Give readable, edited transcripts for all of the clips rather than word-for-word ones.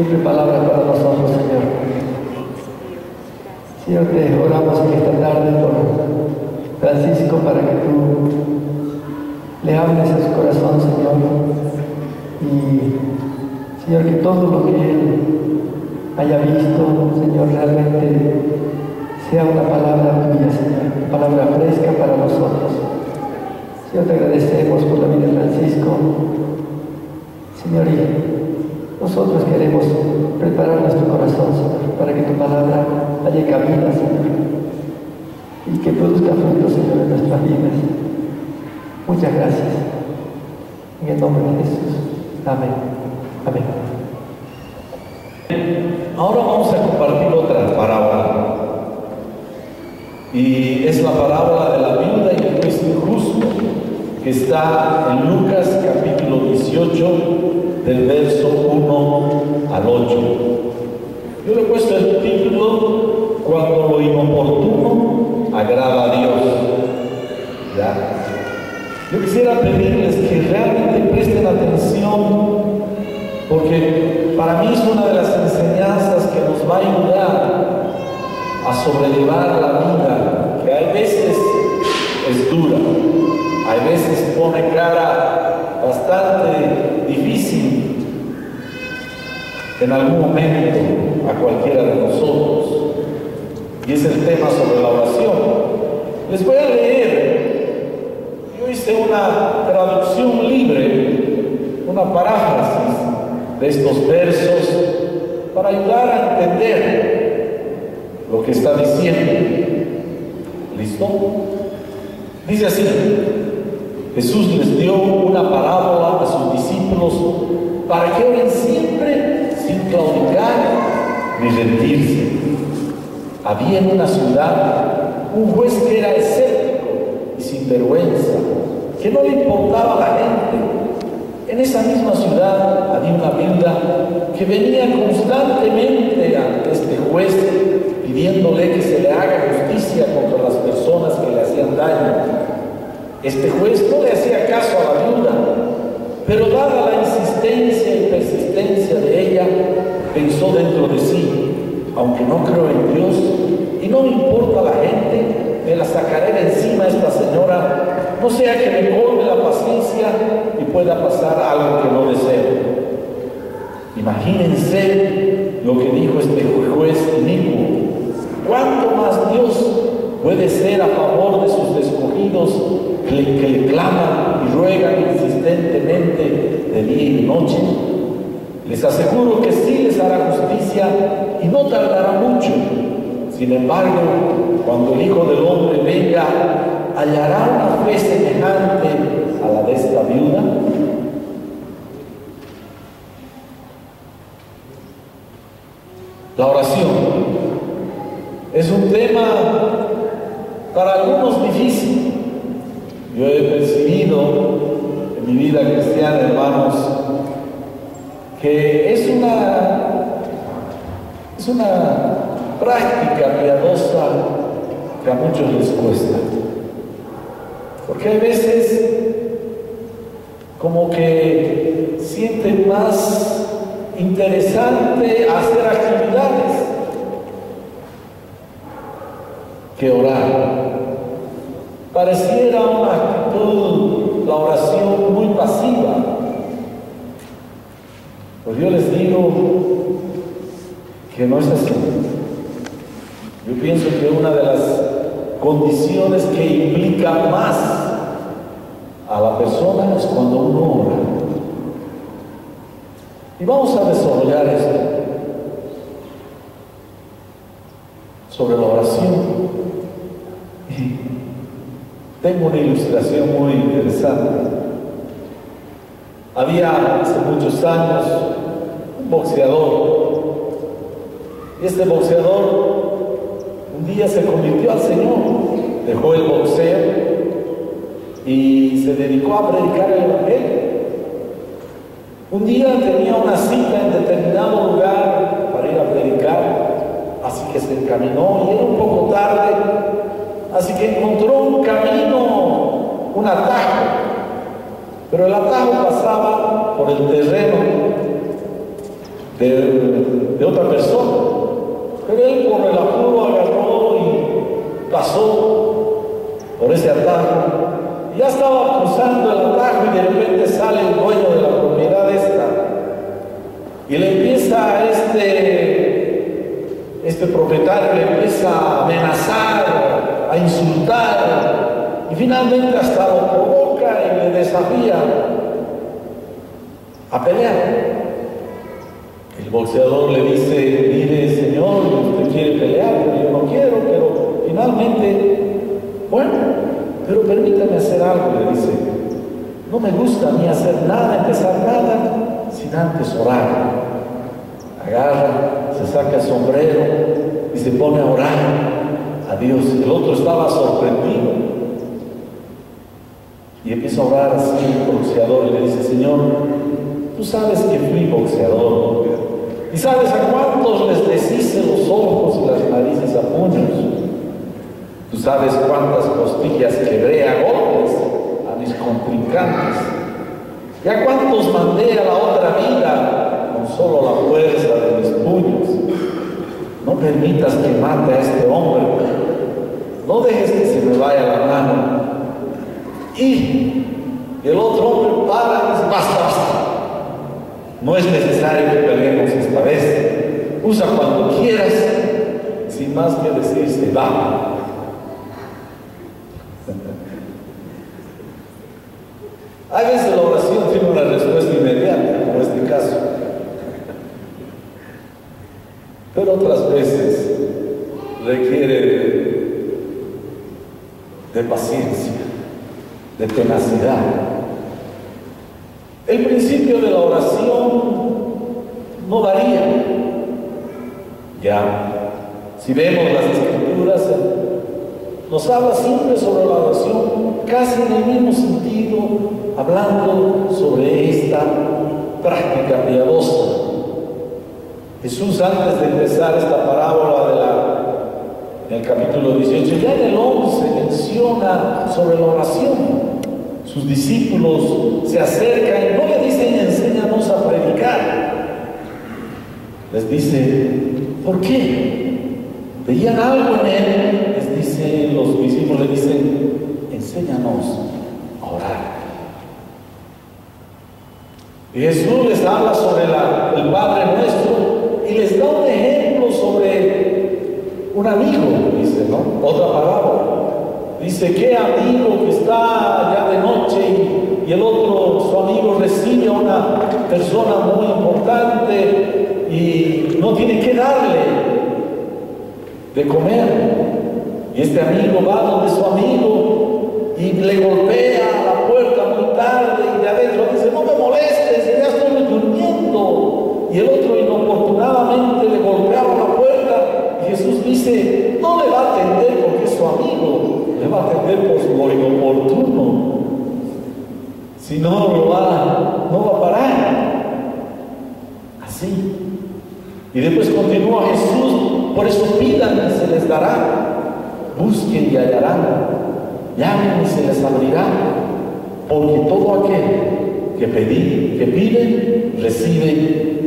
siempre palabra para nosotros, Señor. Señor, te oramos en esta tarde por Francisco para que tú le hables a su corazón, Señor. Y, Señor, que todo lo que él haya visto, Señor, realmente sea una palabra tuya, Señor, una palabra fresca para nosotros. Señor, te agradecemos por la vida de Francisco. Señor, y nosotros queremos preparar nuestro corazón, Señor, para que tu palabra haya cabida, Señor, y que produzca fruto, Señor, en nuestras vidas. Muchas gracias. En el nombre de Jesús. Amén. Amén. Ahora vamos a compartir otra parábola. Y es la parábola de la viuda y el juez injusto, que está en Lucas capítulo 18, del verso 1 al 8. Yo le he puesto el título: Cuando lo inoportuno agrada a Dios. ¿Ya? Yo quisiera pedirles que realmente presten atención, porque para mí es una de las enseñanzas que nos va a ayudar a sobrellevar la vida, que hay veces es dura, hay veces pone cara bastante difícil en algún momento a cualquiera de nosotros, y es el tema sobre la oración. Les voy a leer. Yo hice una traducción libre, una paráfrasis de estos versos para ayudar a entender lo que está diciendo. ¿Listo? Dice así: Jesús les dio una parábola a sus discípulos para que oren siempre sin claudicar ni rendirse. Había en una ciudad un juez que era escéptico y sin vergüenza, que no le importaba a la gente. En esa misma ciudad había una viuda que venía constantemente ante este juez pidiéndole que se le haga justicia contra las personas que le hacían daño. Este juez no le hacía caso a la viuda, pero dada la insistencia y persistencia de ella, pensó dentro de sí: aunque no creo en Dios y no me importa la gente, me la sacaré de encima a esta señora, no sea que me colme la paciencia y pueda pasar algo que no deseo. Imagínense lo que dijo este juez inicuo: ¿cuánto más Dios puede ser a favor de sus escogidos que le claman y ruegan insistentemente de día y de noche? Les aseguro que sí les hará justicia y no tardará mucho. Sin embargo, cuando el Hijo del Hombre venga, ¿hallará una fe semejante a la de esta viuda? La oración es un tema para algunos difícil. Yo he percibido en mi vida cristiana, hermanos, que es una práctica piadosa que a muchos les cuesta, porque hay veces como que sienten más interesante hacer actividades que orar. Pareciera una actitud, la oración, muy pasiva. Pues yo les digo que no es así. Yo pienso que una de las condiciones que implica más a la persona es cuando uno ora. Y vamos a desarrollar esto sobre la oración. Y tengo una ilustración muy interesante. Había hace muchos años un boxeador, y este boxeador un día se convirtió al Señor, dejó el boxeo y se dedicó a predicar el Evangelio. Un día tenía una cita en determinado lugar para ir a predicar, así que se encaminó y era un poco tarde, así que encontró un camino, un atajo, pero el atajo pasaba por el terreno de otra persona. Pero él por el apuro agarró y pasó por ese atajo. Y ya estaba cruzando el atajo y de repente sale el dueño de la propiedad esta. Y le empieza este propietario le empieza a amenazar, a insultar. Y finalmente hasta lo provoca y le desafía a pelear. El boxeador le dice: mire señor, usted quiere pelear, pero yo no quiero, pero finalmente, bueno, pero permítame hacer algo, le dice. No me gusta ni hacer nada, empezar nada, sin antes orar. Agarra, se saca el sombrero y se pone a orar a Dios. El otro estaba sorprendido y empieza a orar así el boxeador y le dice: Señor, tú sabes que fui boxeador y sabes a cuántos les deshice los ojos y las narices a puños. Tú sabes cuántas costillas quebré a golpes a mis contrincantes y a cuántos mandé a la otra vida con solo la fuerza de mis puños. No permitas que mate a este hombre, no dejes que se me vaya la mano. Y el otro hombre para y dice: basta, basta. No es necesario que peleemos esta vez. Usa cuando quieras. Sin más que decir, se va. A veces la oración tiene una respuesta inmediata, como este caso. Pero otras veces requiere de paciencia, de tenacidad. El principio de la oración no varía. Ya, si vemos las Escrituras, nos habla siempre sobre la oración, casi en el mismo sentido, hablando sobre esta práctica piadosa. Jesús, antes de empezar esta parábola en el capítulo 18, ya en el 11 menciona sobre la oración. Sus discípulos se acercan y no le dicen: enséñanos a predicar. Les dice: ¿por qué? Veían algo en él. Les dice, los discípulos le dicen: enséñanos a orar. Y Jesús les habla sobre el Padre Nuestro y les da un ejemplo sobre un amigo, dice, ¿no? Otra parábola. Dice: ¿qué amigo que está ya de noche y el otro, su amigo, recibe a una persona muy importante y no tiene que darle de comer? Y este amigo va donde su amigo y le golpea a la puerta muy tarde y de adentro dice: no me molestes, ya estoy durmiendo. Y el otro inoportunadamente le golpeaba la puerta y Jesús dice: no le va a atender porque es su amigo, le va a atender por lo inoportuno. Si no, no va a parar. Así. Y después continúa Jesús: por eso pidan y se les dará, busquen y hallarán, llamen y se les abrirá, porque todo aquel que pide, recibe,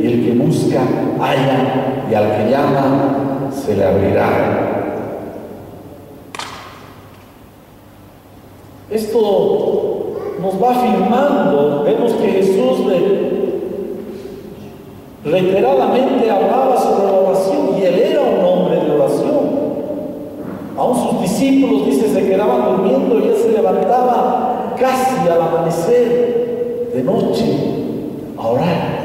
y el que busca, halla, y al que llama, se le abrirá. Esto nos va afirmando. Vemos que Jesús reiteradamente hablaba sobre la oración y él era un hombre de oración. Aún sus discípulos, dice, se quedaban durmiendo y él se levantaba casi al amanecer de noche a orar.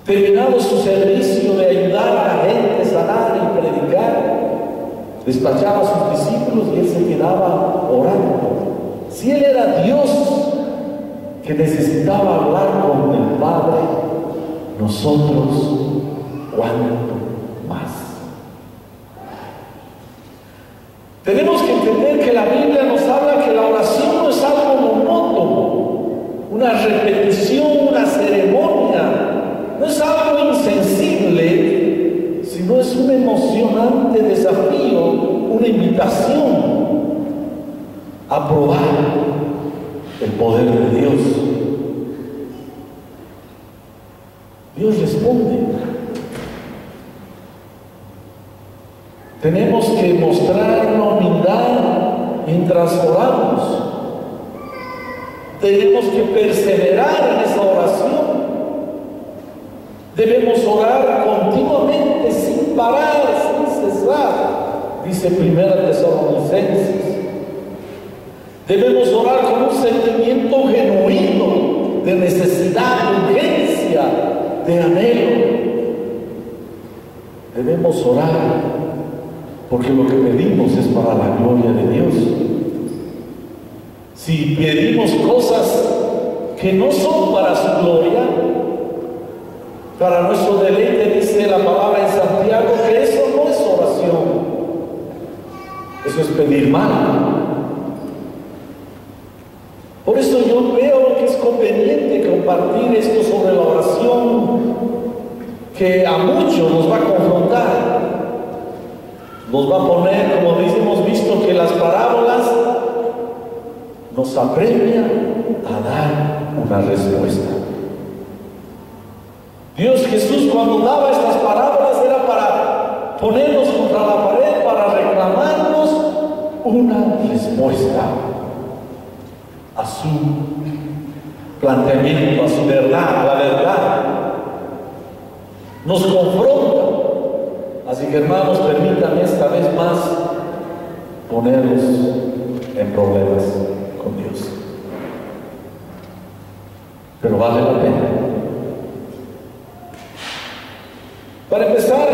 Terminado su servicio de ayudar a la gente, sanar y predicar, despachaba a sus discípulos y él se quedaba orando. Si él era Dios que necesitaba hablar con el Padre, nosotros, ¿cuánto más? Tenemos que entender que la Biblia nos habla que la oración no es algo monótono, una repetición, una ceremonia, no es algo insensible, sino es un emocionante desafío, una invitación a probar el poder de Dios. Dios responde. responde. Tenemos que mostrar una humildad mientras oramos. Tenemos que perseverar en esa oración. Debemos orar continuamente, sin parar, sin cesar, dice 1 Tesalonicenses. Debemos orar con un sentimiento genuino de necesidad, de urgencia, de anhelo. Debemos orar porque lo que pedimos es para la gloria de Dios. Si pedimos cosas que no son para su gloria, para nuestro deleite, dice la palabra en Santiago, que eso no es oración. Eso es pedir mal. Por eso yo veo que es conveniente compartir esto sobre la oración, que a muchos nos va a confrontar. Nos va a poner, como hemos visto, que las parábolas nos apremian a dar una respuesta. Dios Jesús, cuando daba estas parábolas, era para ponernos contra la pared, para reclamarnos una respuesta a su planteamiento, a su verdad, a la verdad. Nos confronta. Así que, hermanos, permítanme esta vez más ponernos en problemas con Dios. Pero vale la pena. Para empezar,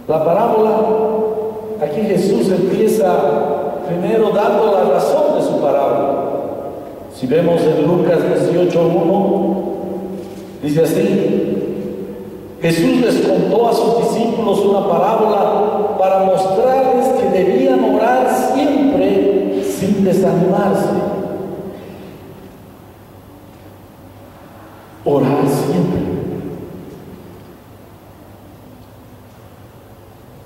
la parábola, aquí Jesús empieza primero dando la razón de su parábola. Si vemos en Lucas 18:1, dice así: Jesús les contó a sus discípulos una parábola para mostrarles que debían orar siempre sin desanimarse. Orar siempre.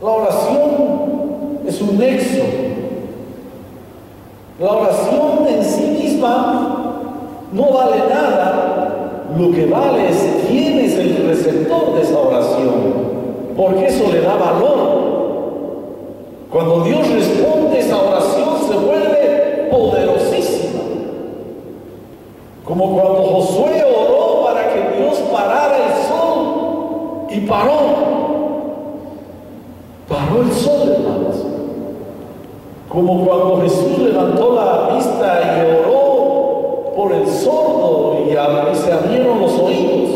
La oración es un nexo. La oración en sí misma no vale nada. Lo que vale es quién es el receptor de esa oración, porque eso le da valor. Cuando Dios responde, esa oración se vuelve poderosísima. Como cuando Josué oró para que Dios parara el sol y paró el sol, hermanos. Como cuando Jesús levantó la vista y oró por el sordo y se abrieron los oídos.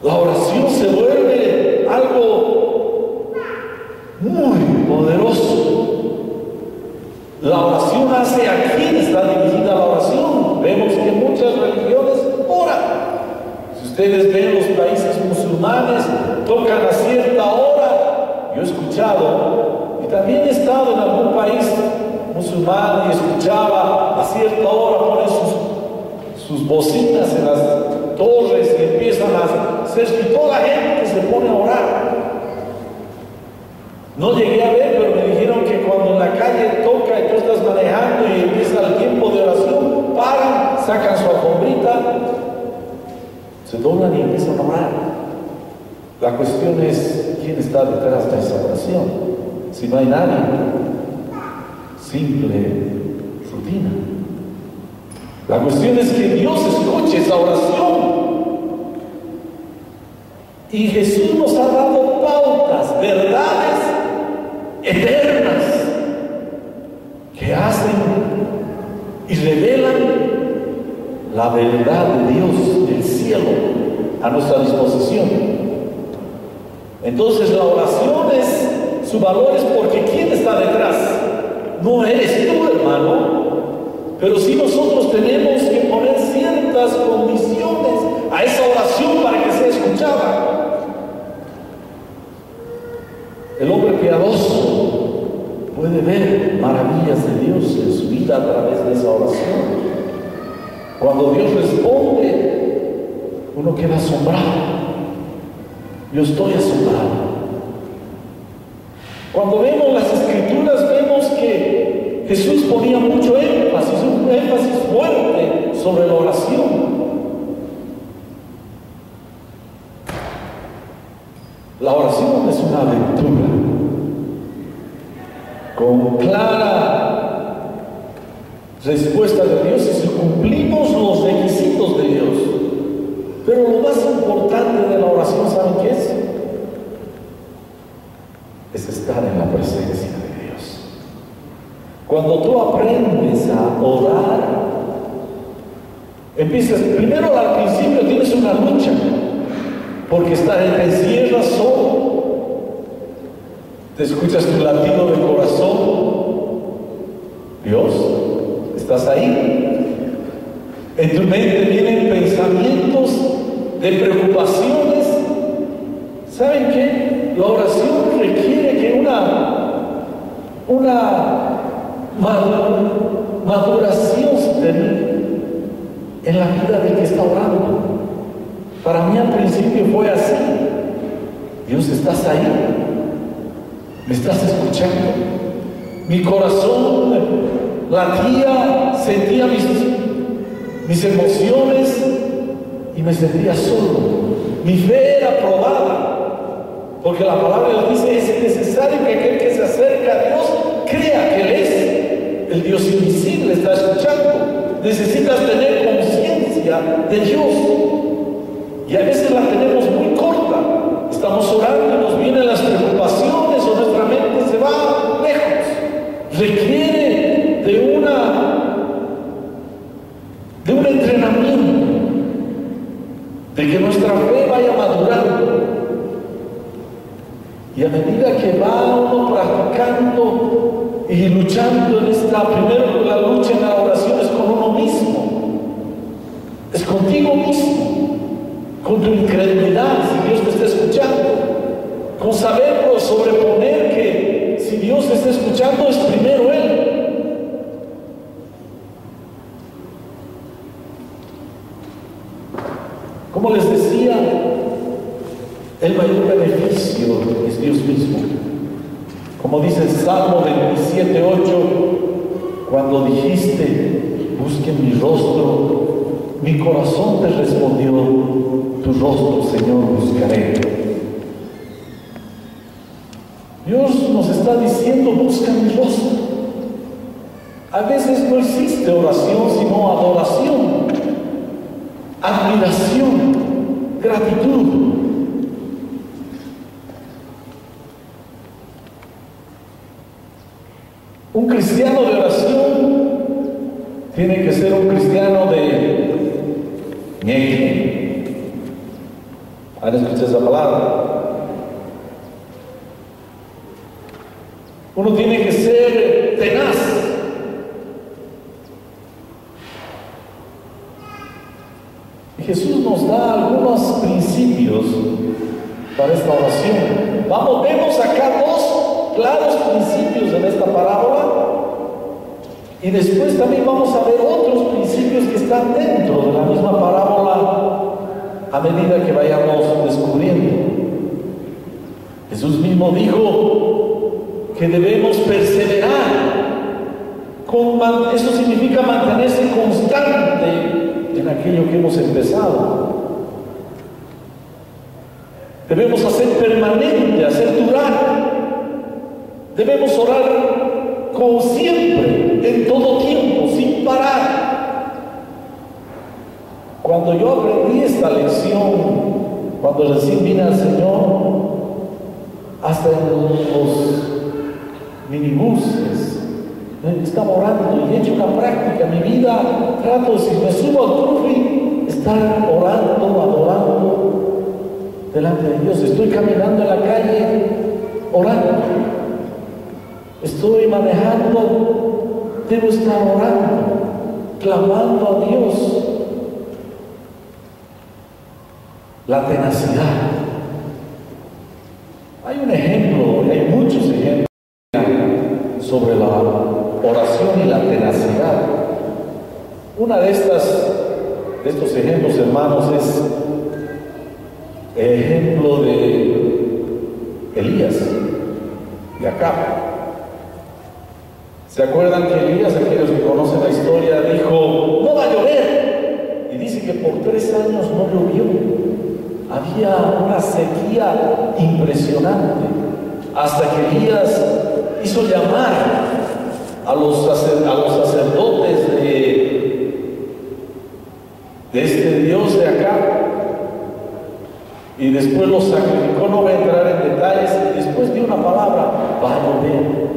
La oración se vuelve algo muy poderoso. La oración hace a quién está dirigida la oración. Vemos que muchas religiones oran. Si ustedes ven los países musulmanes, tocan a cierta hora. Yo he escuchado, y también he estado en algún país musulmán y escuchaba a cierta hora, ponen sus bocinas en las torres y empiezan a hacer, y toda la gente se pone a orar. No llegué a ver, pero me dijeron que cuando en la calle toca y tú estás manejando y empieza el tiempo de oración, paran, sacan su alfombrita, se doblan y empiezan a orar. La cuestión es quién está detrás de esa oración. Si no hay nadie, simple rutina. La cuestión es que Dios escuche esa oración. Y Jesús nos ha dado pautas, verdades eternas que hacen y revelan la verdad de Dios del cielo a nuestra disposición. Entonces la oración es, su valor es porque ¿quién está detrás? No eres tú, hermano, pero sí nosotros tenemos que poner ciertas condiciones a esa oración para que sea escuchada. El hombre piadoso puede ver maravillas de Dios en su vida a través de esa oración. Cuando Dios responde, uno queda asombrado. Yo estoy asombrado. Cuando vemos las Escrituras, vemos que Jesús ponía mucho énfasis, un énfasis fuerte sobre la oración. La oración es una aventura con clara respuesta de Dios y si cumplimos los requisitos de Dios. Pero lo más importante de la oración, ¿saben qué es? Es estar en la presencia de Dios. Cuando tú aprendes a orar, empiezas, primero al principio tienes una lucha, porque te encierras solo, te escuchas tu latido de corazón. Dios, estás ahí. En tu mente vienen pensamientos de preocupaciones. ¿Saben qué? La oración requiere que una maduración se termine en la vida del que está orando. Para mí al principio fue así. Dios, ¿estás ahí? ¿Me estás escuchando? Mi corazón latía, sentía mis emociones y me sentía solo. Mi fe era probada, porque la palabra de Dios dice: es necesario que aquel que se acerca a Dios crea que Él es el Dios invisible, está escuchando. Necesitas tener conciencia de Dios. Y a veces la tenemos muy corta. Estamos orando y nos vienen las preocupaciones o nuestra mente se va lejos. Requiere de un entrenamiento, de que nuestra fe vaya madurando. Y a medida que va uno practicando y luchando en primero la lucha en la oración es con uno mismo, es contigo mismo, con tu incredulidad, si Dios te está escuchando, con saberlo sobreponer que si Dios te está escuchando es primero Él. Como les decía, el mayor beneficio es Dios mismo. Como dice el Salmo 27:8, cuando dijiste, busquen mi rostro, mi corazón te respondió, tu rostro, Señor, buscaré. Dios nos está diciendo, busca mi rostro. A veces no existe oración, sino adoración, admiración, gratitud. Un cristiano de oración tiene que ser un cristiano de ñeque. ¿Han escuchado esa palabra? Uno tiene que ser tenaz. Y Jesús nos da algunos principios para esta oración. Vemos acá dos claros principios en esta parábola. Y después también vamos a ver otros principios que están dentro de la misma parábola a medida que vayamos descubriendo. Jesús mismo dijo que debemos perseverar. Eso significa mantenerse constante en aquello que hemos empezado. Debemos hacer permanente, hacer durar. Debemos orar como siempre, en todo tiempo, sin parar. Cuando yo aprendí esta lección, cuando recién vine al Señor, hasta en los minibuses, estaba orando y he hecho una práctica en mi vida. Trato, si me subo al trufi, estar orando, adorando delante de Dios. Estoy caminando en la calle, orando. Estoy manejando, debo estar orando, clamando a Dios. La tenacidad. Hay un ejemplo, y hay muchos ejemplos sobre la oración y la tenacidad. Una de estos ejemplos, hermanos, es el ejemplo de Elías, de Acab. ¿Se acuerdan que Elías, aquellos que conocen la historia, dijo, no va a llover? Y dice que por 3 años no llovió. había una sequía impresionante, hasta que Elías hizo llamar a los sacerdotes de este Dios de acá, y después los sacrificó. No voy a entrar en detalles. Y después dio una palabra: va a llover.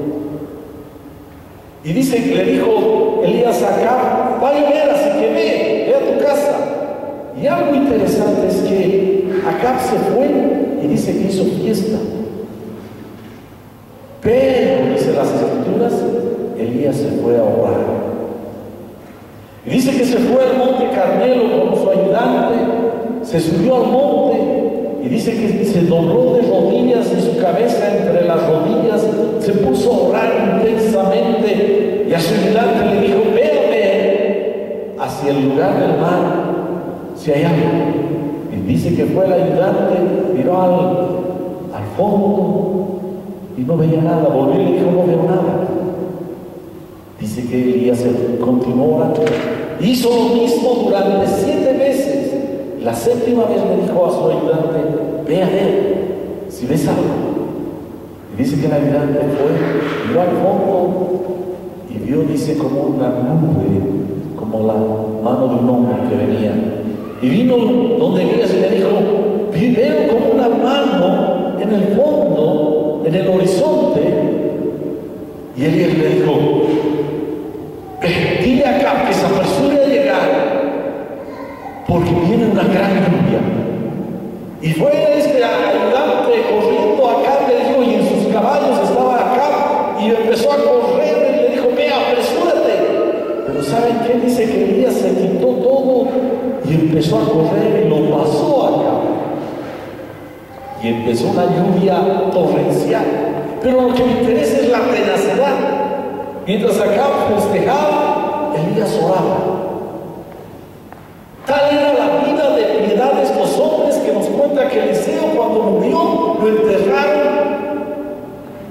Y dice que le dijo Elías a Acab: va a llover, así que ve a tu casa. Y algo interesante es que Acab se fue y dice que hizo fiesta. Pero, dice las Escrituras, Elías se fue a orar. Y dice que se fue al monte Carmelo con su ayudante, se subió al monte, y dice que se dobló de rodillas y su cabeza entre las rodillas se puso a orar intensamente, y a su ayudante le dijo: véame hacia el lugar del mar, si hay algo. Y dice que fue el ayudante, miró al fondo y no veía nada. Volvió y le dijo: no veo nada. Dice que Elías continuó orando. Hizo lo mismo durante 7 veces. La 7ª vez le dijo a su ayudante: ve a ver si ves algo. Y dice que el ayudante fue, miró al fondo y vio, dice, como una nube, como la mano de un hombre que venía. Y vino donde Elías y le dijo: veo como una mano en el fondo, en el horizonte. Y Elías le dijo: dile acá que se apresure a llegar, porque viene una gran lluvia. Y fue este ayudante corriendo acá, le dijo, y en sus caballos estaba acá, y empezó a correr y le dijo: ve, apresúrate. Pero ¿saben qué? Dice que Elías se quitó todo y empezó a correr y lo pasó acá. Y empezó una lluvia torrencial. Pero lo que me interesa es la tenacidad. Mientras acá festejaba, Elías oraba. Tal era la vida de piedad de estos hombres que nos cuenta que Eliseo, cuando murió, lo enterraron.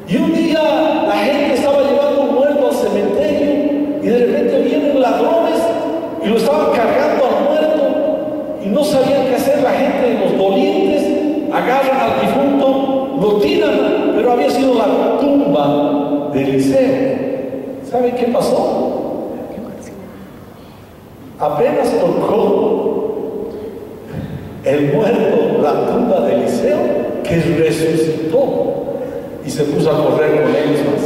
Y un día la gente estaba llevando un muerto al cementerio y de repente vienen ladrones y lo estaban cargando al muerto y no sabían qué hacer. La gente, los dolientes, agarran al difunto, lo tiran, pero había sido la tumba de Eliseo. ¿Saben qué pasó? Apenas tocó el muerto la tumba de Eliseo, que resucitó y se puso a correr con ellos más.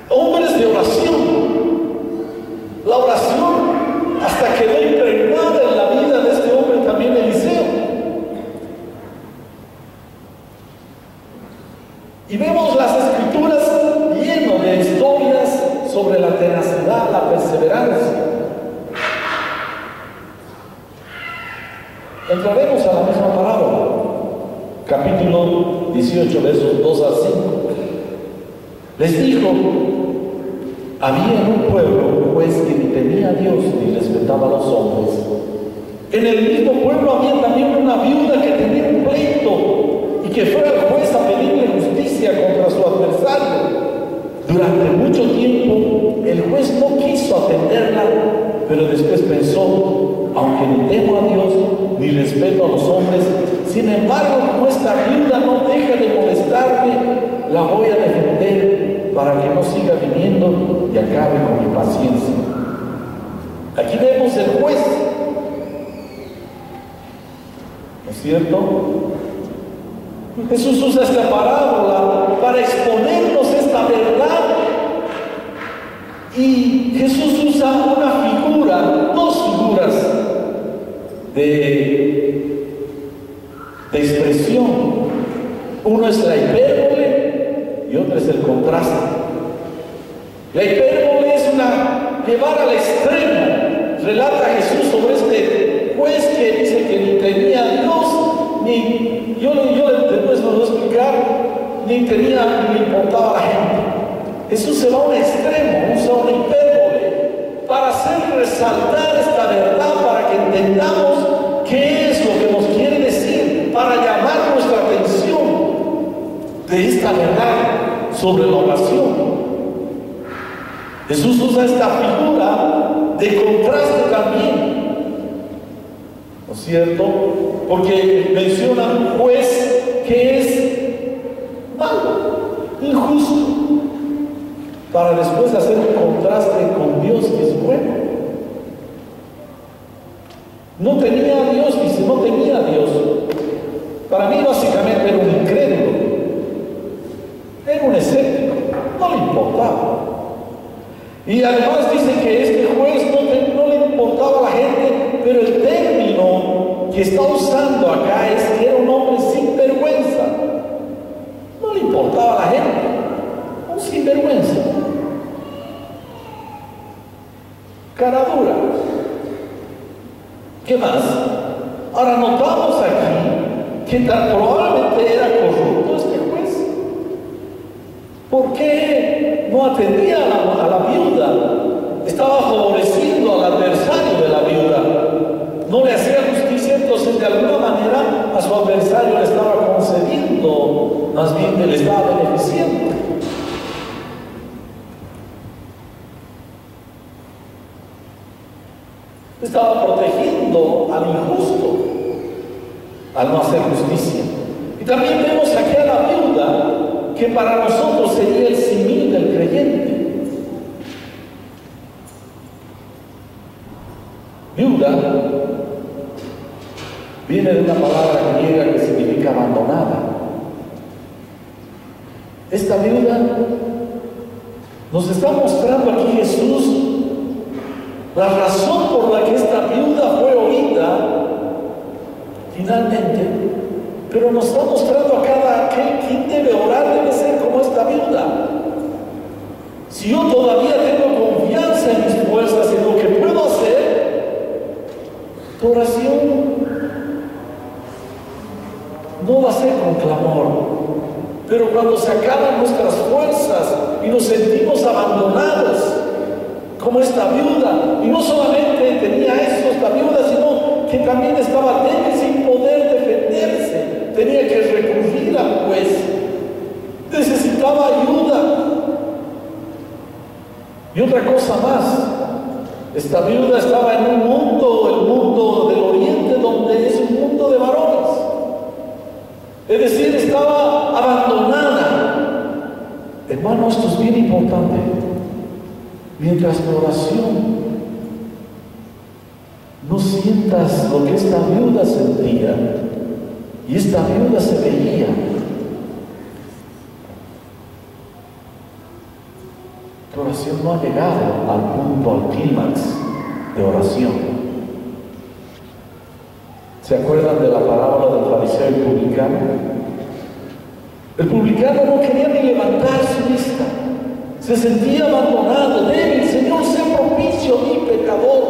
Hombres de oración. La oración hasta quedó impregnada en la vida de este hombre también, Eliseo. Y vemos las Escrituras llenas de historias sobre la tenacidad, la perseverancia. Entraremos a la misma parábola, capítulo 18, versos 2 al 5. Les dijo: había en un pueblo un juez que ni temía a Dios ni respetaba a los hombres. En el mismo pueblo había también una viuda que tenía un pleito y que fue al juez a pedirle justicia contra su adversario. Durante mucho tiempo el juez no quiso atenderla, pero después pensó: aunque ni temo a Dios ni respeto a los hombres, sin embargo, como esta viuda no deja de molestarme, la voy a defender para que no siga viniendo y acabe con mi paciencia. Aquí vemos el juez, ¿no es cierto? Jesús usa esta parábola para exponernos esta verdad. Y Jesús usa una figura, 2 figuras de expresión. Uno es la hipérbole y otro es el contraste. La hipérbole es llevar al extremo. Relata Jesús sobre este juez que dice que ni tenía a Dios, ni yo después lo voy a explicar, ni le importaba a la gente. Jesús se va a un extremo, usa una hipérbole para hacer resaltar esta verdad, para que entendamos qué es lo que nos quiere decir, para llamar nuestra atención de esta verdad sobre la oración. Jesús usa esta figura de contraste también. ¿no es cierto? Porque menciona un juez que es malo, injusto, para después hacer un contraste con Dios que es bueno. No tenía a Dios, dice, no tenía a Dios. Para mí básicamente era un incrédulo, era un escéptico, no le importaba. Y además dice que este juez no le importaba a la gente, pero el término que está usando acá es que era un hombre sin vergüenza. No le importaba a la gente, un sinvergüenza. Cara dura. ¿Qué más? Ahora notamos aquí que tan probablemente era corrupto este juez. ¿Por qué no atendía a la viuda? Estaba favoreciendo al adversario de la viuda. No le hacía justicia, entonces de alguna manera a su adversario le estaba concediendo, más bien que le estaba beneficiando. Estaba protegiendo al injusto al no hacer justicia. Y también vemos aquí a la viuda, que para nosotros sería el símil del creyente. Viuda viene de una palabra griega que significa abandonada. Esta viuda nos está mostrando aquí Jesús la razón por la que esta viuda fue oída finalmente, pero nos está mostrando a cada aquel quien debe orar, debe ser como esta viuda. Si yo todavía tengo confianza en mis fuerzas, en lo que puedo hacer, tu oración no va a ser con clamor. Pero cuando se acaban nuestras fuerzas y nos sentimos abandonados, como esta viuda, y no solamente tenía eso esta viuda, sino que también estaba débil sin poder defenderse, tenía que recurrir al juez, necesitaba ayuda. Y otra cosa más, esta viuda estaba en un mundo, el mundo del oriente, donde es un mundo de varones, es decir, estaba abandonada. Hermano, esto es bien importante. Mientras tu oración no sientas lo que esta viuda sentía, y esta viuda se veía, tu oración no ha llegado al punto, al clímax de oración. ¿Se acuerdan de la parábola del fariseo y publicano? El publicano no quería ni levantar su vista. Se sentía abandonado, débil. Señor, sé propicio a mi pecador.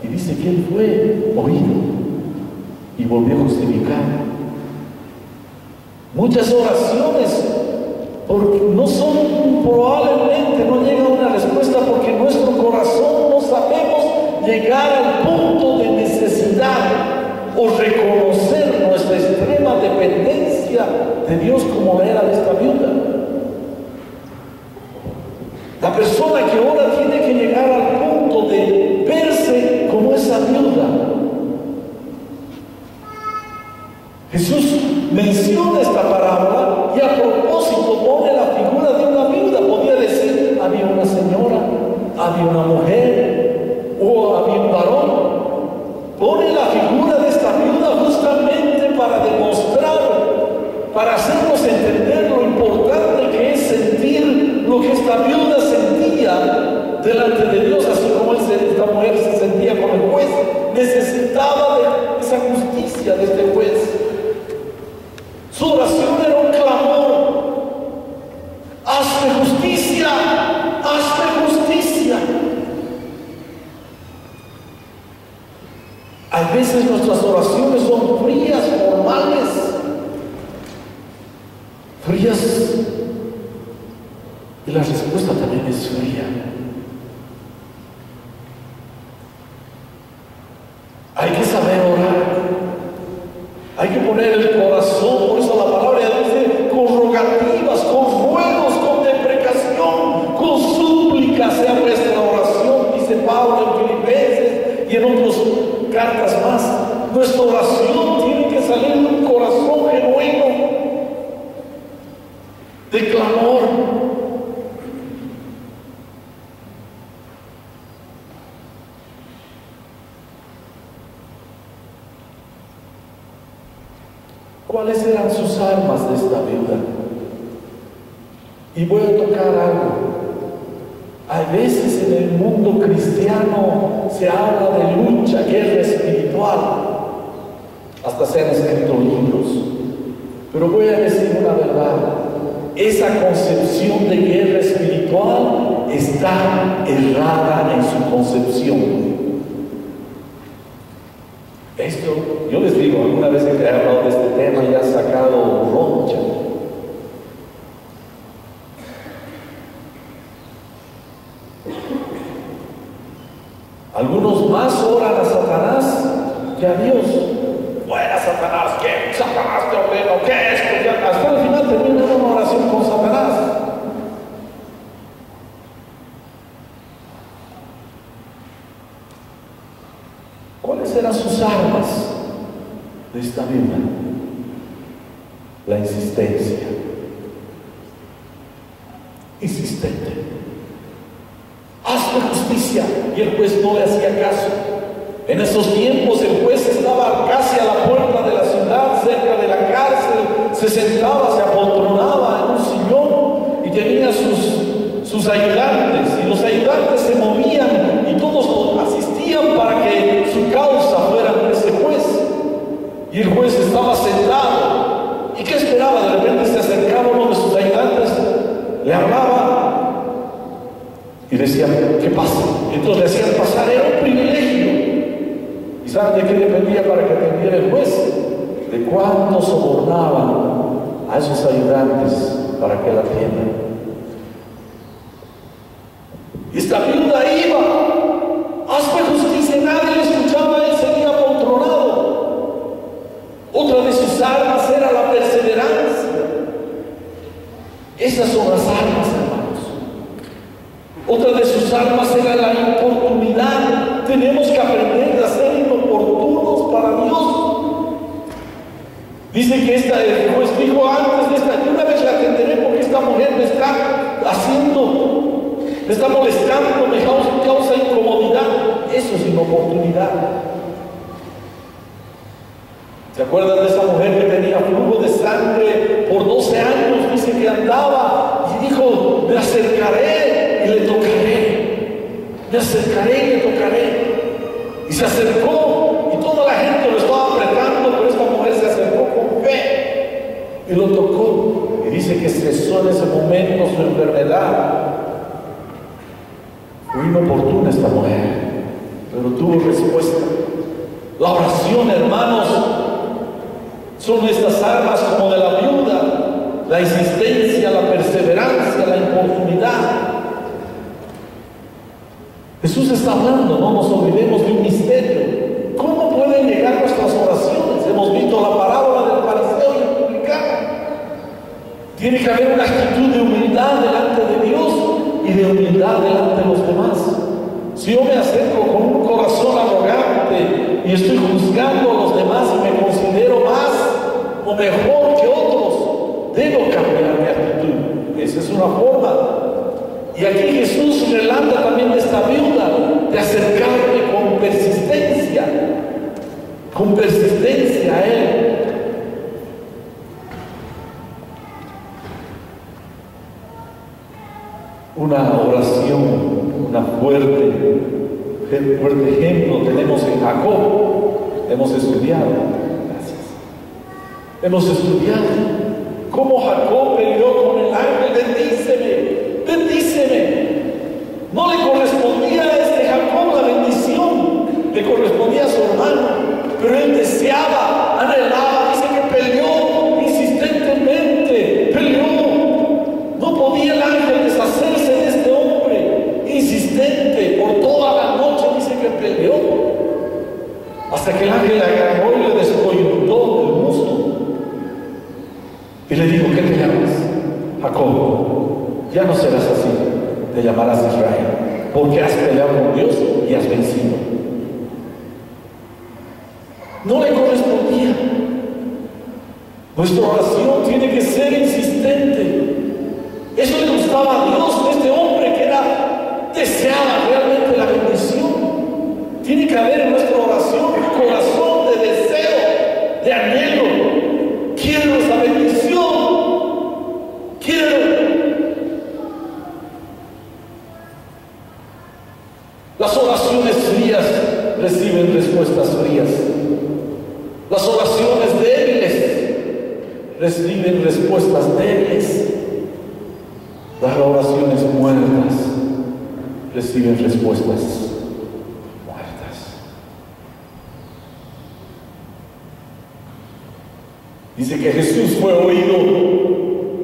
Y dice que él fue oído y volvió a justificar. Muchas oraciones no son, probablemente no llega a una respuesta porque en nuestro corazón no sabemos llegar al punto de necesidad o reconocer nuestra extrema dependencia de Dios como era de esta viuda. La persona que ora tiene que llegar al punto de verse como esa viuda. Jesús menciona esta parábola y a propósito pone la figura de una viuda. Podía decir, había una señora, había una mujer o había un varón. Pone la figura de esta viuda justamente para demostrar, para hacernos entender lo importante que es sentir lo que esta viuda sentía delante de Dios, así como esta mujer se sentía con el juez. Necesitaba de esa justicia de este juez. Su oración era un clamor: hazme justicia, hazme justicia. A veces nuestras oraciones son frías, formales, frías, y la respuesta también es fría. Hay que saber orar, hay que poner el corazón. Por eso la palabra dice: con rogativas, con ruegos, con deprecación, con súplicas sea vuestra oración, dice Pablo en Filipenses y en otras cartas más. Nuestra oración tiene que salir de un corazón genuino, de clamor. ¿Cuáles eran sus armas de esta vida? Y voy a tocar algo. A veces en el mundo cristiano se habla de lucha, guerra espiritual. Hasta se han escrito libros. Pero voy a decir una verdad. Esa concepción de guerra espiritual está errada en su concepción. Esto, yo les digo, alguna vez que he hablado de este tema y ha sacado roncha. Algunos más oran a Satanás que a Dios. Fuera Satanás, ¿qué? Satanás te ordeno, ¿qué es? Hasta el final termina una oración con Satanás. ¿Cuáles eran sus armas de esta vida? La insistencia. Insistente. Hazme justicia. Y el juez no le hacía caso. En esos tiempos el juez estaba casi a la puerta de la ciudad, cerca de la cárcel, se sentaba, se apoltronaba en un sillón y tenía sus ayudantes, y los ayudantes se movían y todos asistían para que su causa fuera ante ese juez. Y el juez estaba sentado. ¿Y qué esperaba? De repente se acercaba uno de sus ayudantes, le hablaba y decía, ¿qué pasa? Entonces le hacían pasar, era un privilegio. ¿Y saben de qué dependía para que atendiera el juez? De cuánto sobornaban a esos ayudantes para que la atiendan. Y esta viuda iba, hazme justicia, nadie le escuchaba, él seguía apoltronado. Otra de sus armas era la perseverancia. Esas son las armas, hermanos. Otra de sus armas era la inoportunidad. Tenemos que aprender a ser inoportunos para Dios. Dice que el juez dijo antes de esta, una vez la atenderé porque esta mujer me está haciendo, me está molestando, me causa incomodidad. Eso es inoportunidad. ¿Se acuerdan de esa mujer que tenía flujo de sangre por 12 años? Dice que andaba y dijo, me acercaré y le tocaré. Me acercaré y le tocaré. Y se acercó y toda la gente lo estaba apretando, pero esta mujer se acercó con fe y lo tocó. Y dice que cesó en ese momento su enfermedad. Fue inoportuna esta mujer, pero tuvo respuesta. La oración, hermanos, son estas armas como de la viuda, la insistencia, la perseverancia, la importunidad. Jesús está hablando, no nos olvidemos de un misterio. ¿Cómo pueden llegar nuestras oraciones? Hemos visto la parábola del fariseo y el publicano. Tiene que haber una actitud de humildad delante de Dios y de humildad delante de los demás. Si yo me acerco con un corazón arrogante y estoy juzgando a los demás y me considero más o mejor que otros, debo cambiar mi actitud. Esa es una forma. Y aquí Jesús relata también de esta viuda, de acercarme con persistencia a Él. Una oración, una fuerte ejemplo tenemos en Jacob. Hemos estudiado, gracias. Hemos estudiado cómo Jacob peleó con el ángel, bendíceme. No le correspondía a este Jacob la bendición, le correspondía a su hermano, pero él deseaba, anhelaba, dice que peleó insistentemente, no podía el ángel deshacerse de este hombre, insistente, por toda la noche dice que peleó, hasta que el ángel le agarró y le descoyuntó el muslo, y le dijo, ¿qué te llamas? Jacob, ya no serás así, te llamarás Israel, porque has peleado con Dios y has vencido. no le correspondía. Nuestra oración tiene que ser insistente. Eso le gustaba a Dios de este hombre, que deseaba realmente la bendición. Tiene que haber en nuestra oración un corazón de deseo, de anhelo. Quiero esa bendición. Quiero. Las oraciones frías reciben respuestas frías. Las oraciones débiles reciben respuestas débiles. Las oraciones muertas reciben respuestas muertas. Dice que Jesús fue oído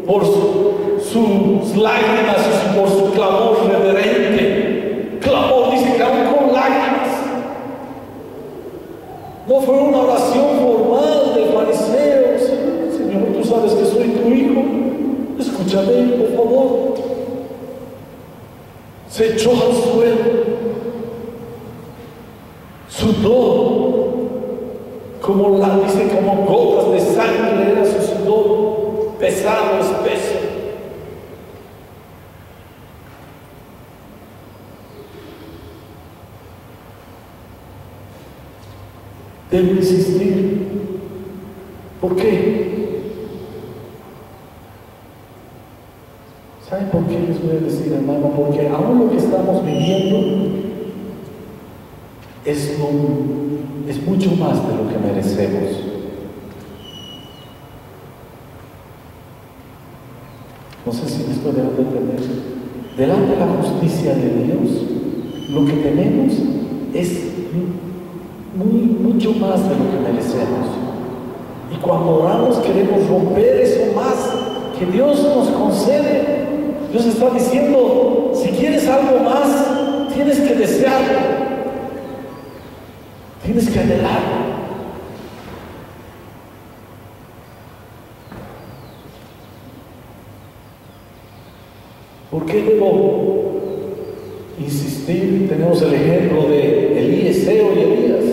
por sus lágrimas y por su clamor reverente. Clamor, dice que aún con lágrimas. No fue una oración formal del fariseo. Señor, tú sabes que soy tu hijo. Escúchame, por favor. Se echó al suelo, sudó, como gotas de sangre era su sudor, pesado, espeso. Debo insistir. ¿Por qué? ¿Saben por qué les voy a decir, hermano? Porque aún lo que estamos viviendo es mucho más de lo que merecemos. No sé si me estoy dejando entender. Delante de la justicia de Dios, lo que tenemos es mucho más de lo que merecemos. Y cuando oramos queremos romper eso más que Dios nos concede. Dios está diciendo, si quieres algo más, tienes que desearlo, tienes que anhelarlo. ¿Por qué debo insistir? Tenemos el ejemplo de Eliseo y Elías.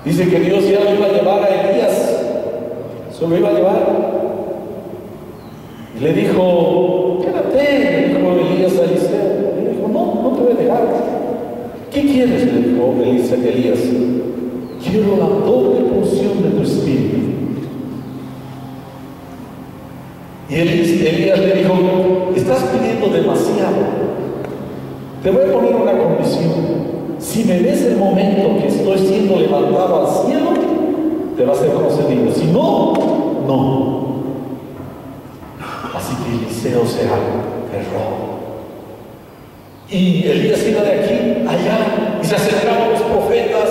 Dice que Dios ya lo iba a llevar a Elías, se lo iba a llevar. Y le dijo, quédate, le dijo Elías a Eliseo. Le dijo, no te voy a dejar. ¿Qué quieres? Le dijo Elías. Quiero la doble porción de tu espíritu. Y Elías le dijo, estás pidiendo demasiado. Te voy a poner una condición. Si me ves el momento que estoy siendo levantado al cielo, te va a ser concedido. Si no, no. Así que Eliseo se aferró. Y Elías iba de aquí allá y se acercaban los profetas.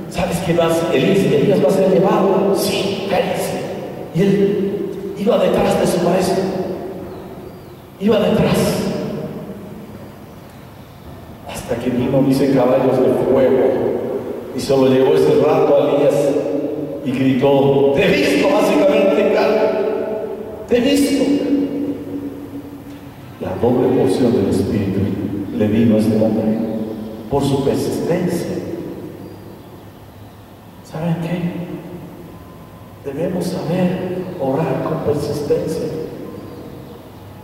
¿Sabes qué vas? Elías va a ser llevado. Sí, cállese. Y él iba detrás de su maestro. Iba detrás. Hasta que vino, dice, caballos de fuego. Y solo llegó ese rato a Elías y gritó, te he visto, básicamente, Carlos. Te he visto. La doble porción del Espíritu le vino a este hombre por su persistencia. ¿Saben qué? Debemos saber orar con persistencia.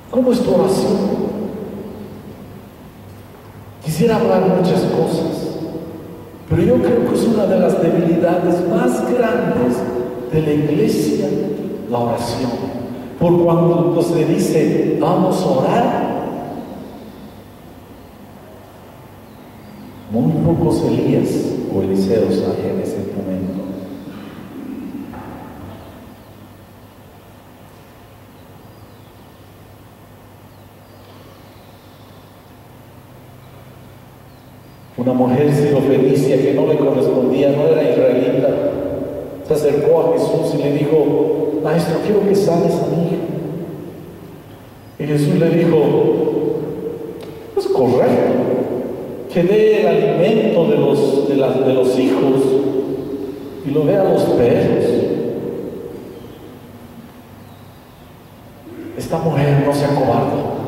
¿Cómo es tu oración? Quisiera hablar muchas cosas, pero yo creo que es una de las debilidades más grandes de la iglesia, la oración. Por cuando se dice, vamos a orar, muy pocos Elías o Eliseos hay en ese momento. Una mujer sirofenicia que no le correspondía, no era israelita, se acercó a Jesús y le dijo, maestro, quiero que sanes a mi hija. Y Jesús le dijo, es correcto, que dé el alimento de los hijos y lo dé a los perros. Esta mujer no se acobardó.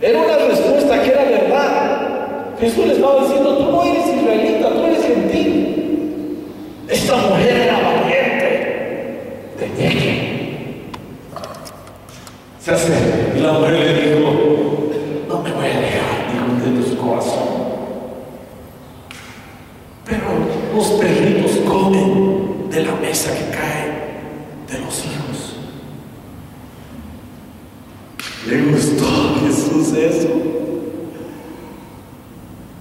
Era una respuesta que era verdad, Jesús le estaba diciendo: tú no eres israelita, tú eres gentil. Esta mujer era valiente, te dije. Se acerca y la mujer le dijo: no me voy a dejar, dijo de tu corazón. Pero los perritos comen de la mesa que cae de los hijos. Le gustó a Jesús eso.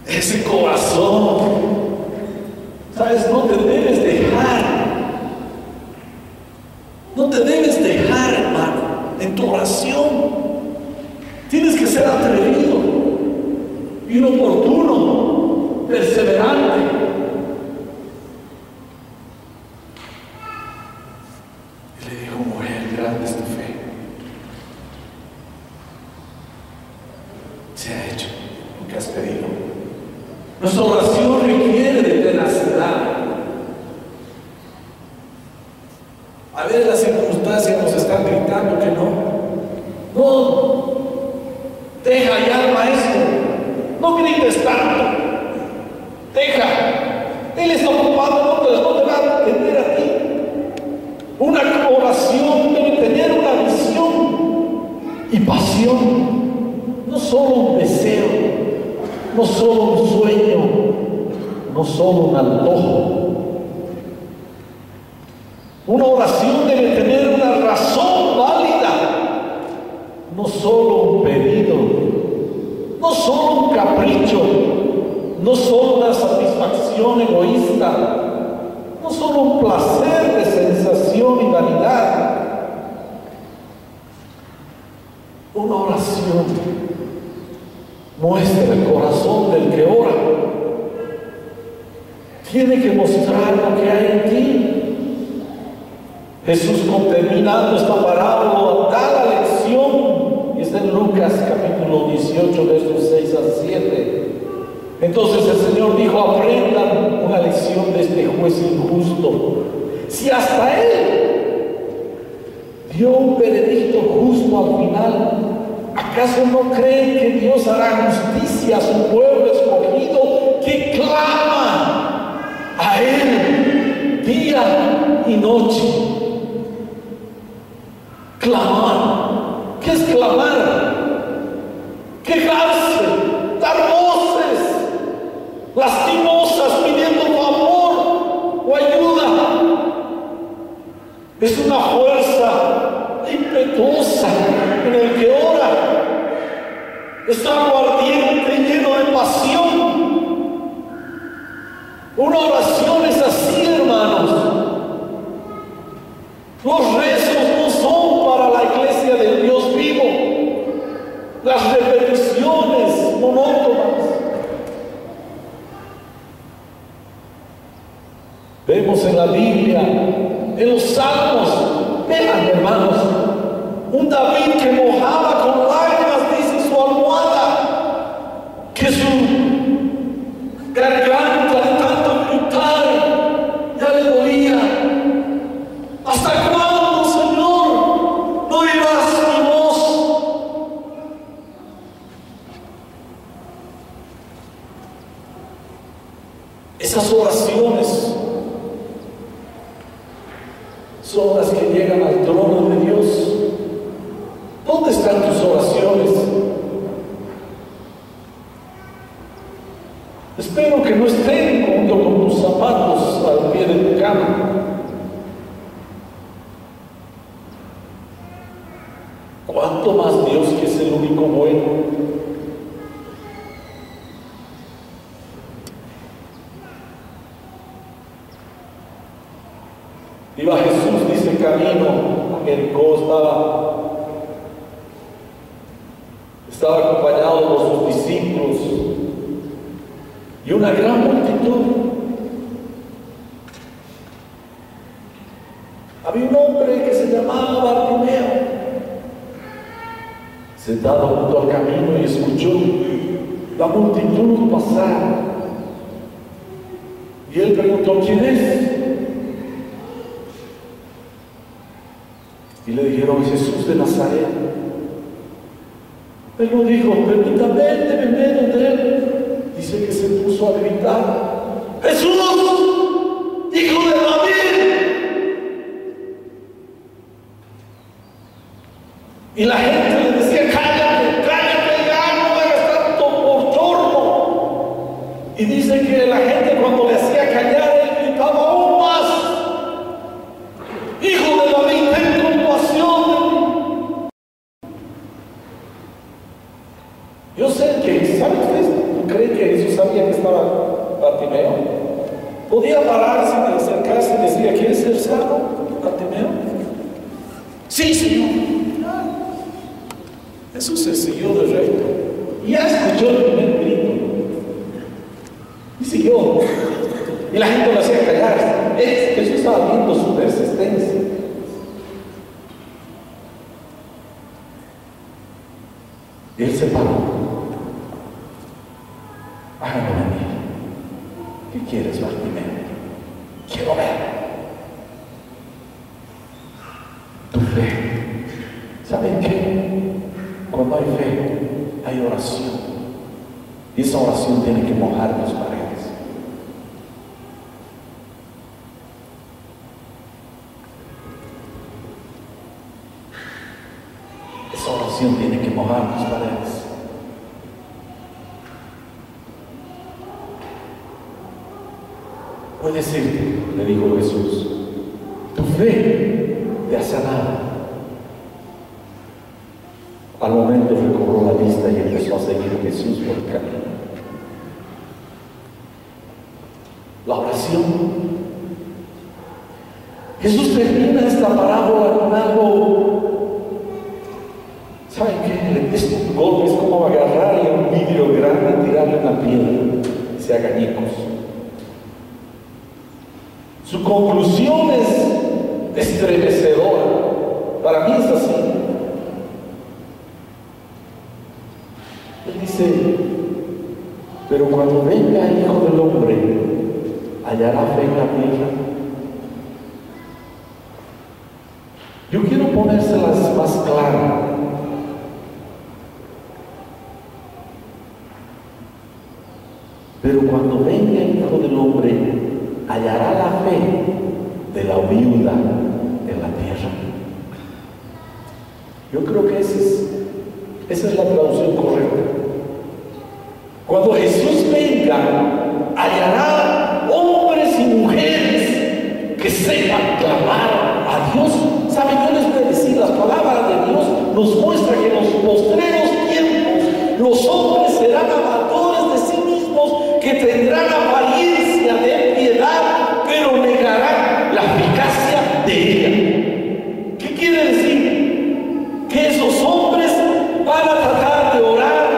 Ese corazón. ¿Sabes? No te debes dejar. No te debes dejar, hermano, en tu oración. Tienes que ser atrevido, inoportuno, perseverante. Y le dijo: mujer, grande es tu fe. Se ha hecho lo que has pedido. Nuestra oración requiere de tenacidad. A veces las circunstancias nos están gritando que no. No, deja ya, maestro. No grites tanto. Deja. Él está ocupado, no te va a atender a ti. Una oración debe tener una visión y pasión. No solo un deseo, no solo un sueño, no solo un antojo. Una oración debe tener una razón válida, no solo un pedido, no solo un capricho, no solo una satisfacción egoísta, no solo un placer de sensación y vanidad. Una oración muestra el corazón del que ora. Tiene que mostrar lo que hay en ti. Jesús, terminando esta parábola, da la lección. Y está en Lucas capítulo 18, versos 6 al 7. Entonces el Señor dijo: aprendan una lección de este juez injusto. Si hasta él dio un veredicto justo al final, ¿acaso no creen que Dios hará justicia a su pueblo escogido que clama a Él día y noche? Clamar. ¿Qué es clamar? Quejarse, dar voces lastimosas pidiendo favor o ayuda. Es una fuerza impetuosa en el que ora. Es algo ardiente y lleno de pasión. Una oración es así, hermanos. Los rezos no son para la iglesia del Dios vivo. Las repeticiones monótonas. Vemos en la Biblia, en los Salmos, vean, hermanos, un David que mojaba con lágrimas, dice, su almohada, que su garganta de tanto gritar ya le dolía. ¿Hasta cuándo, Señor, no oirás mi voz? Esas oraciones son las que llegan al trono de Dios. ¿Dónde están tus oraciones? Espero que no estén junto con tus zapatos al pie de tu cama. ¿Cuánto más Dios, que es el único bueno? Iba Jesús, dice, camino a Jericó, estaba acompañado por sus discípulos y una gran multitud. Había un hombre que se llamaba Bartimeo, sentado junto al camino, y escuchó la multitud pasar. Y él preguntó: ¿quién es? Y le dijeron: Jesús de Nazaret. Él no dijo: permítame, en medio de él. dice que se puso a gritar: ¡Jesús, hijo de David! Y la gente le decía: cállate, cállate, ya no hagas tanto bochorno. Y dice que la gente, cuando le hacía callar, él gritaba aún más: hijo de David, ten compasión de mí. Yo sé que, ¿saben ustedes? ¿No creen que Jesús sabía que estaba Bartimeo? Podía pararse y acercarse y decía: ¿quieres ser sano, Bartimeo? Sí, Señor. Jesús se siguió de recto y ya escuchó el primer grito y siguió, y la gente lo hacía callar. Jesús estaba viendo su persistencia. Y él se paró: hágame venir. ¿Qué quieres, Bartimeo? Quiero ver. Tu fe. ¿Saben qué? Cuando hay fe, hay oración. Y esa oración tiene que mojar las paredes. Esa oración tiene que mojar las paredes. Puede decirte, le dijo Jesús, tu fe te ha sanado. Al momento recobró la vista y empezó a seguir a Jesús por el camino. La oración. Jesús termina esta parábola con algo. ¿Saben qué? Estos golpes, como agarrar y un vidrio grande y tirarle una piedra y se hagan añicos. Su conclusión es estremecedora. Para mí es así. Él dice: pero cuando venga el Hijo del Hombre, hallará fe en la tierra. Yo quiero ponérselas más claras. Pero cuando venga el Hijo del Hombre, hallará la fe de la viuda en la tierra. Yo creo que esa es la traducción correcta. Cuando Jesús venga, hallará hombres y mujeres que sepan clamar a Dios. ¿Saben? Yo les voy a decir, las palabras de Dios nos muestra que en los postreros tiempos los hombres serán amadores de sí mismos, que tendrán apariencia de piedad, pero negarán la eficacia de ella. ¿Qué quiere decir? Que esos hombres van a tratar de orar,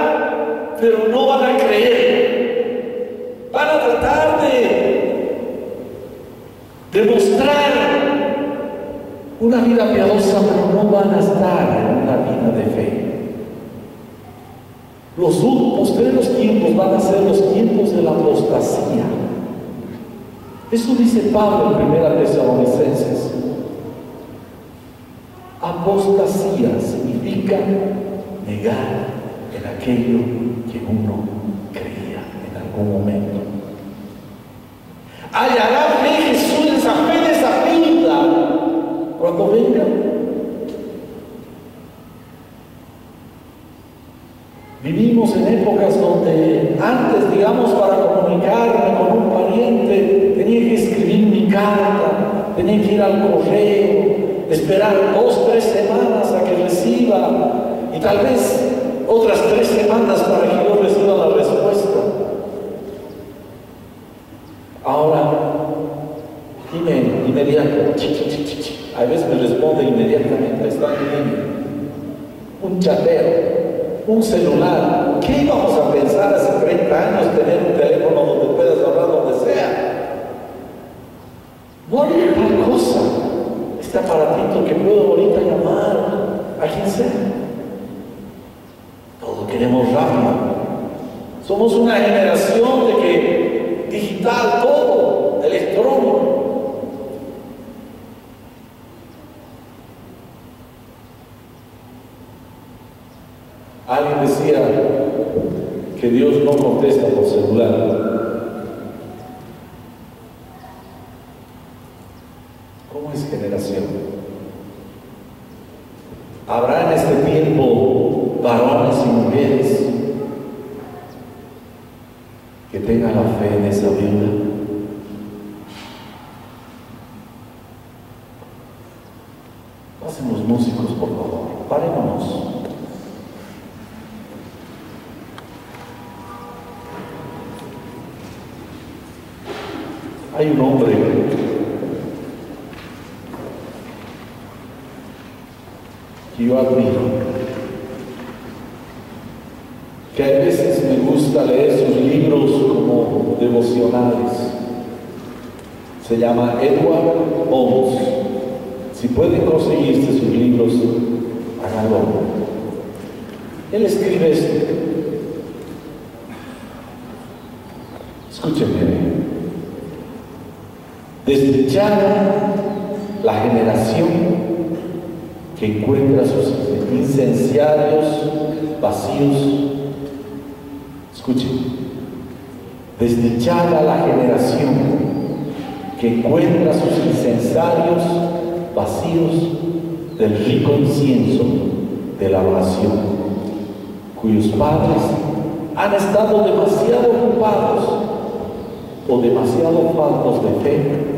pero no van a creer. Van a tratar de demostrar una vida piadosa, pero no van a estar en una vida de fe. Los postreros tiempos van a ser los tiempos de la apostasía. Eso dice Pablo en 1 Tesalonicenses. Apostasía significa negar en aquello que uno creía en algún momento. ¿Hallará fe Jesús en esa fe de esa vida cuando venga? Vivimos en épocas donde antes, digamos, para comunicarme con un pariente, tenía que escribir mi carta, tenía que ir al correo, esperar 2 o 3 semanas a que reciba, y tal vez otras 3 semanas para que yo reciba la respuesta. Ahora, dime inmediato, a veces me responde inmediatamente, está en línea, un chatero, un celular. ¿Qué íbamos a pensar hace 30 años tener un teléfono donde puedas hablar donde sea? No había tal cosa. Este aparatito que puedo ahorita llamar a quien sea. Todo queremos rápido. Somos una generación de que digital, todo, electrónico. Alguien decía que Dios no contesta por celular. ¿Cómo es generación? ¿Habrá en este tiempo varones y mujeres que tengan la fe en esa viuda? Pasen los músicos, por favor. Parémonos. Hay un hombre que yo admiro, que a veces me gusta leer sus libros como devocionales. Se llama Edward Holmes. Si pueden conseguirse sus libros, háganlo. Él escribe esto. Escúchenme. Desdichada la generación que encuentra sus incenciarios vacíos. Escuchen. Desdichada la generación que encuentra sus incensarios vacíos del rico incienso de la oración, cuyos padres han estado demasiado ocupados o demasiado faltos de fe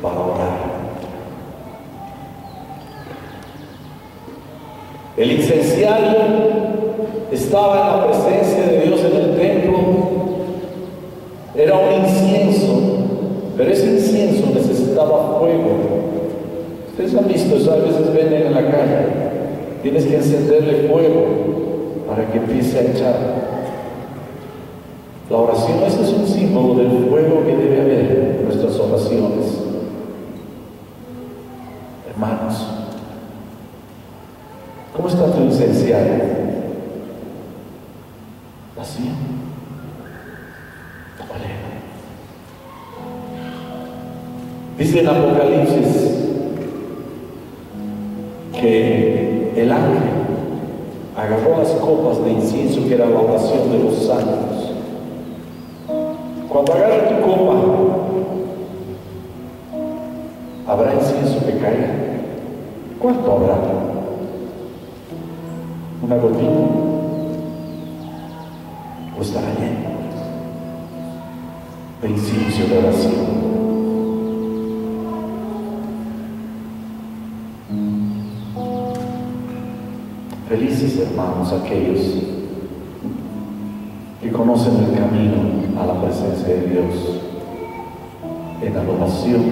para orar. El incenciario estaba en la presencia de Dios en el templo. Era un incienso, pero ese incienso necesitaba fuego. Ustedes han visto eso, a veces venden en la calle. Tienes que encenderle fuego para que empiece a echar. La oración, ese es un símbolo del fuego que debe haber en nuestras oraciones. Hermanos, ¿cómo está tu incenciario? ¿Vacío? Dice en Apocalipsis que el ángel agarró las copas de incienso que era la oración de los santos. Cuando agarre tu copa, ¿habrá incienso que caiga? ¿Cuánto habrá? ¿Una gotita? ¿O estará lleno de incienso de oración? Felices, hermanos, aquellos que conocen el camino a la presencia de Dios en adoración,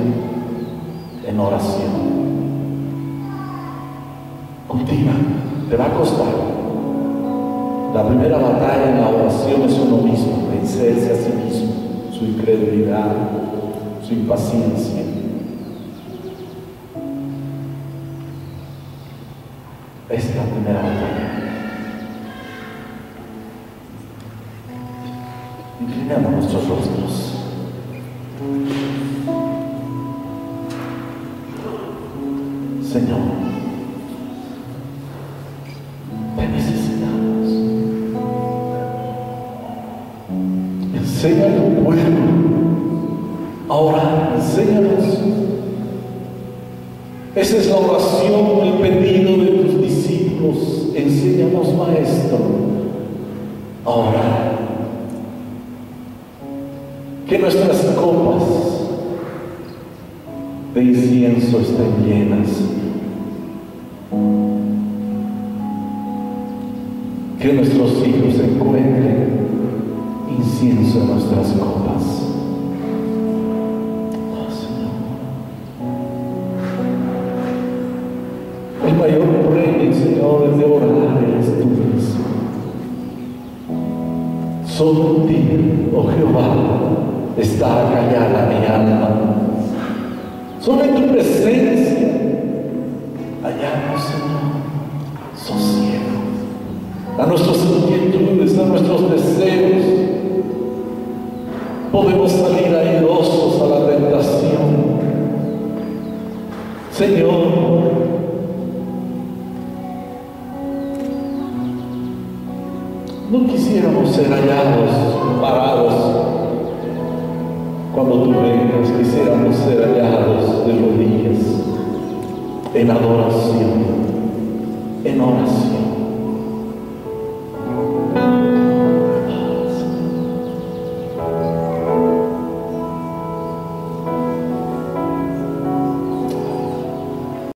en oración. Cultiva, te va a costar. La primera batalla en la oración es uno mismo, vencerse a sí mismo, su incredulidad, su impaciencia. Esa es la primera batalla. Inclinamos nuestros rostros. Señor, te necesitamos. Enseña a tu pueblo a orar. Enséñanos. Esa es la oración, el pedido de tus discípulos. Enséñanos, Maestro, a orar. Que nuestras copas de incienso estén llenas. Que nuestros hijos encuentren incienso en nuestras copas. El mayor premio, Señor, de orar eres tú mismo. Solo en ti, oh Jehová, está callada mi alma. Solo en tu presencia hallamos, Señor, sosiego a nuestras inquietudes, a nuestros deseos. Podemos salir airosos a la tentación. Señor, No quisiéramos ser hallados parados cuando tú vengas, quisiéramos ser hallados de rodillas, en adoración, en oración.